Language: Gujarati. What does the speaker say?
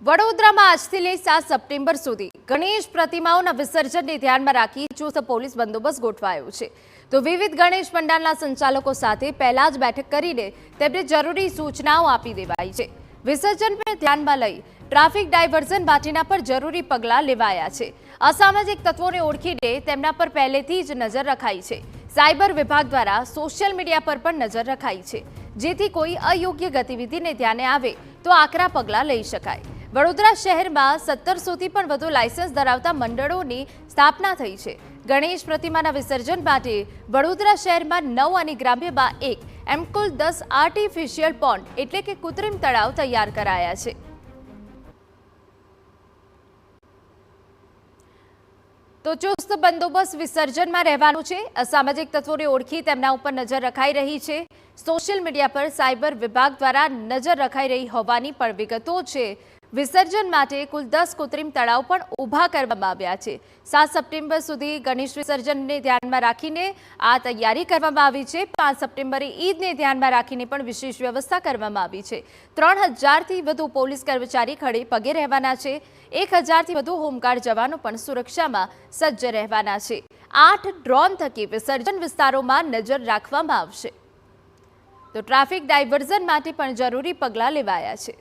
વડોદરામાં આજથી લઈ 7 સપ્ટેમ્બર સુધી ગણેશ પ્રતિમાઓના વિસર્જનને ધ્યાનમાં રાખી ચુસ્ત પોલીસ બંદોબસ્ત ગોઠવાયો છે. તો વિવિધ ગણેશ પંડાલના સંચાલકો સાથે પહેલા જ બેઠક કરીને તેમને જરૂરી સૂચનાઓ આપી દેવાઈ છે. વિસર્જનને ધ્યાનમાં લઈ ટ્રાફિક ડાયવર્ઝન માટેના પર જરૂરી પગલાં લેવાયા છે. અસામાજિક તત્વોને ઓળખીને તેમના પર પહેલેથી જ નજર રખાઈ છે. સાયબર વિભાગ દ્વારા સોશિયલ મીડિયા પર પણ નજર રખાઈ છે, જેથી કોઈ અયોગ્ય ગતિવિધિને ધ્યાને આવે તો આકરા પગલાં લઈ શકાય. વડોદરા શહેરમાં 1700થી પણ વધુ લાયસન્સ ધરાવતા મંડળોની સ્થાપના થઈ છે. ગણેશ પ્રતિમાના વિસર્જન માટે વડોદરા શહેરમાં 9 અને ગ્રામ્યમાં 1 એમ કુલ 10 આર્ટિફિશિયલ પોન્ડ એટલે કે કૃત્રિમ તળાવ તૈયાર કરાયા છે. તો ચુસ્ત બંદોબસ્ત વિસર્જનમાં રહેવાનું છે. અસામાજિક તત્વોને ઓળખી તેમના ઉપર નજર રખાઈ રહી છે. સોશિયલ મીડિયા પર સાયબર વિભાગ દ્વારા નજર રખાઈ રહી હોવાની પણ વિગતો છે. વિસર્જન માટે કુલ 10 કૃત્રિમ તળાવ પણ ઊભા કરવામાં આવ્યા છે. 7 સપ્ટેમ્બર સુધી ગણેશ વિસર્જનને ધ્યાનમાં રાખીને આ તૈયારી કરવામાં આવી છે. 5 સપ્ટેમ્બરે ઈદને ધ્યાનમાં રાખીને પણ વિશેષ વ્યવસ્થા કરવામાં આવી છે. 3000થી વધુ પોલીસ કર્મચારી ખડે પગે રહેવાના છે. 1000થી વધુ હોમગાર્ડ જવાનો પણ સુરક્ષામાં સજ્જ રહેવાના છે. 8 ડ્રોન થકી વિસર્જન વિસ્તારોમાં નજર રાખવામાં આવશે. તો ટ્રાફિક ડાયવર્ઝન માટે પણ જરૂરી પગલાં લેવાયા છે.